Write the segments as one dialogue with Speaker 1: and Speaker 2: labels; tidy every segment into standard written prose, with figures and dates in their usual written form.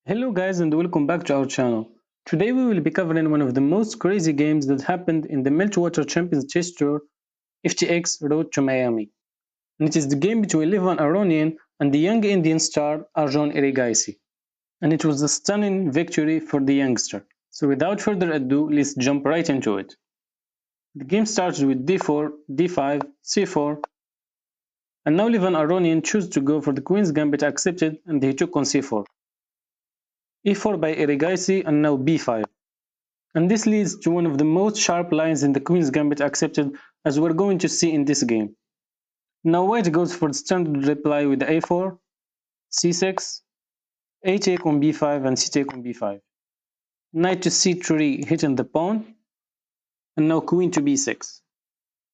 Speaker 1: Hello guys and welcome back to our channel. Today we will be covering one of the most crazy games that happened in the Meltwater Champions Chess Tour FTX Road to Miami. And it is the game between Levon Aronian and the young Indian star Arjun Erigaisi. And it was a stunning victory for the youngster. So without further ado, let's jump right into it. The game starts with d4, d5, c4, and now Levon Aronian chose to go for the Queen's Gambit accepted and he took on c4. e4 by Erigaisi and now b5. And this leads to one of the most sharp lines in the Queen's Gambit accepted, as we're going to see in this game. Now white goes for the standard reply with a4, c6, a take on b5 and c take on b5. Knight to c3 hitting the pawn, and now queen to b6.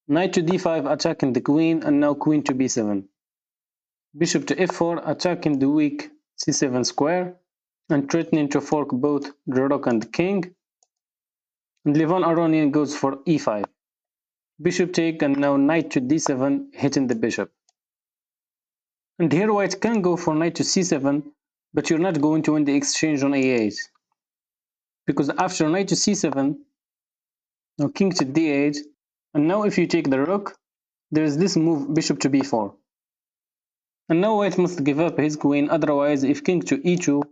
Speaker 1: Knight to d5 attacking the queen, and now queen to b7. Bishop to f4 attacking the weak c7 square, and threatening to fork both the rook and the king. And Levon Aronian goes for e5. Bishop take, and now knight to d7 hitting the bishop. And here white can go for knight to c7, but you're not going to win the exchange on a8. Because after knight to c7, now king to d8, and now if you take the rook, there is this move bishop to b4. And now white must give up his queen, otherwise if king to e2,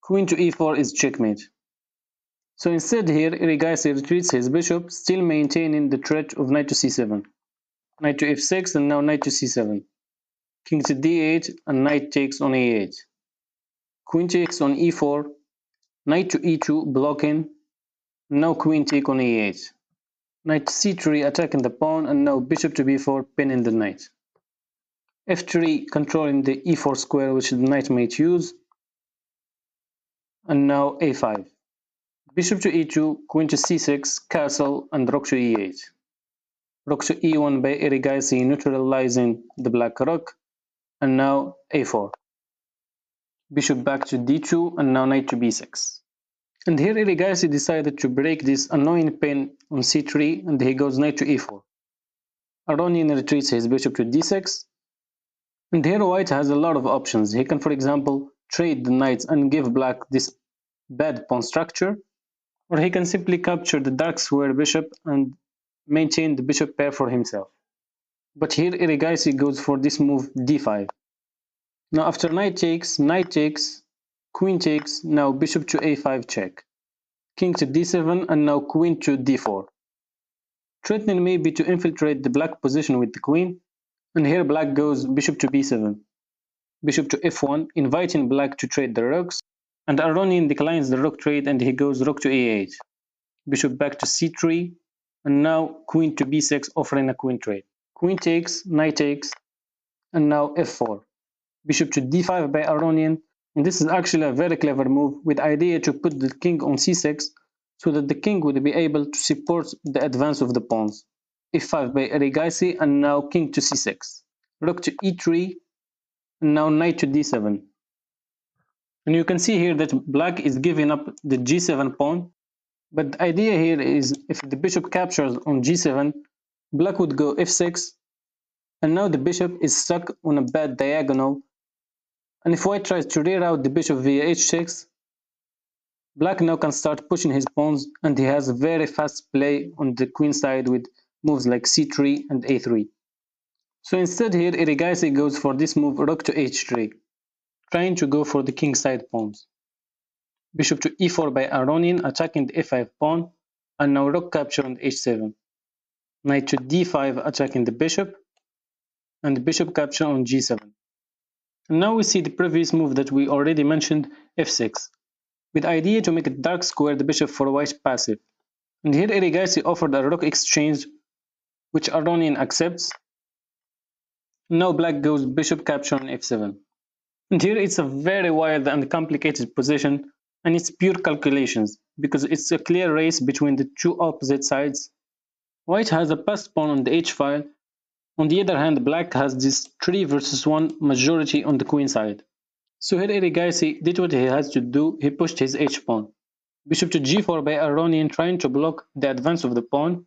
Speaker 1: queen to e4 is checkmate. So instead here, Erigaisi retreats his bishop, still maintaining the threat of knight to c7. Knight to f6 and now knight to c7. King to d8 and knight takes on a8. Queen takes on e4, knight to e2 blocking, now queen take on a8. Knight to c3 attacking the pawn, and now bishop to b4 pinning the knight. f3 controlling the e4 square which the knight might use, and now a5. Bishop to e2, queen to c6, castle, and rook to e8. Rook to e1 by Erigaisi neutralizing the black rook, and now a4. Bishop back to d2, and now knight to b6. And here Erigaisi decided to break this annoying pin on c3, and he goes knight to e4. Aronian retreats his bishop to d6, and here white has a lot of options. He can, for example, trade the knights and give black this bad pawn structure, or he can simply capture the dark square bishop and maintain the bishop pair for himself. But here Erigaisi goes for this move d5. Now after knight takes, queen takes, now bishop to a5 check. King to d7 and now queen to d4. Threatening maybe to infiltrate the black position with the queen, and here black goes bishop to b7. Bishop to f1, inviting black to trade the rooks, and Aronian declines the rook trade and he goes rook to a8. Bishop back to c3, and now queen to b6 offering a queen trade. Queen takes, knight takes, and now f4. Bishop to d5 by Aronian, and this is actually a very clever move with idea to put the king on c6 so that the king would be able to support the advance of the pawns. f5 by Erigaisi, and now king to c6. Rook to e3, and now knight to d7. And you can see here that black is giving up the g7 pawn, but the idea here is if the bishop captures on g7, black would go f6, and now the bishop is stuck on a bad diagonal, and if white tries to rear out the bishop via h6, black now can start pushing his pawns, and he has a very fast play on the queen side with moves like c3 and a3. So instead here, Erigaisi goes for this move rook to h3, trying to go for the king side pawns. Bishop to e4 by Aronian, attacking the f5 pawn, and now rook capture on h7. Knight to d5 attacking the bishop, and the bishop capture on g7. And now we see the previous move that we already mentioned, f6, with idea to make a dark square the bishop for white passive. And here Erigaisi offered a rook exchange, which Aronian accepts. Now black goes bishop capture on f7. And here it's a very wild and complicated position, and it's pure calculations, because it's a clear race between the two opposite sides. White has a passed pawn on the h-file. On the other hand, black has this 3 versus 1 majority on the queen side. So here Erigaisi did what he has to do, he pushed his h-pawn. Bishop to g4 by Aronian, trying to block the advance of the pawn,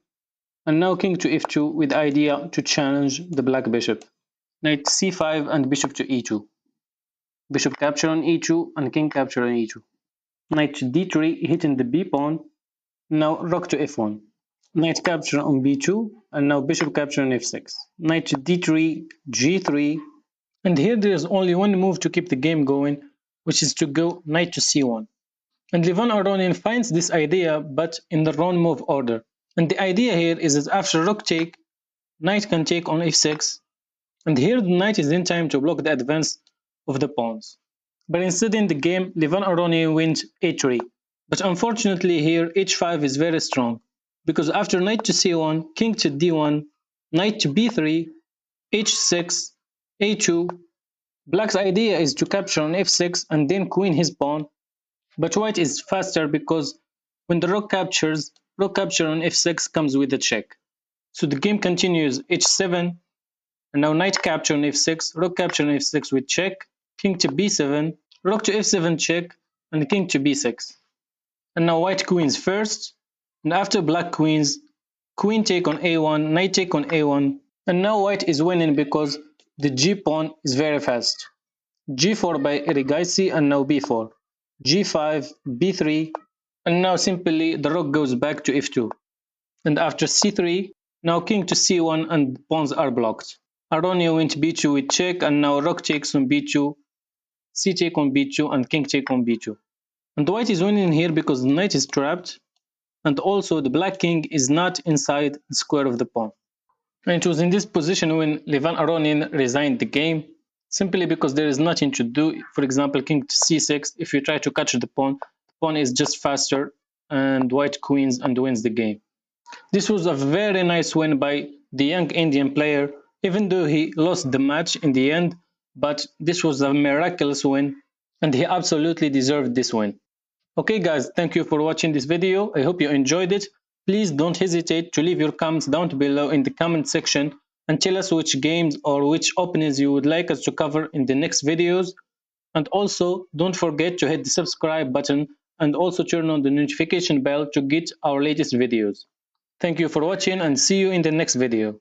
Speaker 1: and now king to f2 with idea to challenge the black bishop. Knight c5 and bishop to e2. Bishop capture on e2 and king capture on e2. Knight to d3 hitting the b pawn. Now rook to f1. Knight capture on b2 and now bishop capture on f6. Knight to d3, g3, and here there is only one move to keep the game going, which is to go knight to c1. And Levon Aronian finds this idea but in the wrong move order. And the idea here is that after rook take, knight can take on f6, and here the knight is in time to block the advance of the pawns. But instead in the game, Levon Aronian wins a3. But unfortunately here h5 is very strong, because after knight to c1, king to d1, knight to b3, h6, a2, black's idea is to capture on f6 and then queen his pawn, but white is faster because when the rook capture on f6 comes with a check. So the game continues h7, and now knight capture on f6, rook capture on f6 with check, king to b7, rook to f7 check, and king to b6. And now white queens first, and after black queens, queen take on a1, knight take on a1, and now white is winning because the g pawn is very fast. g4 by Erigaisi and now b4, g5, b3, and now simply the rook goes back to f2. And after c3, now king to c1 and pawns are blocked. Aronian went b2 with check and now rook takes on b2, c take on b2 and king take on b2. And white is winning here because the knight is trapped and also the black king is not inside the square of the pawn. And it was in this position when Levon Aronian resigned the game, simply because there is nothing to do. For example, king to c6, if you try to catch the pawn is just faster and white queens and wins the game. This was a very nice win by the young Indian player, even though he lost the match in the end, but this was a miraculous win and he absolutely deserved this win. Okay guys, thank you for watching this video. I hope you enjoyed it. Please don't hesitate to leave your comments down below in the comment section and tell us which games or which openings you would like us to cover in the next videos. And also don't forget to hit the subscribe button and also turn on the notification bell to get our latest videos. Thank you for watching and see you in the next video.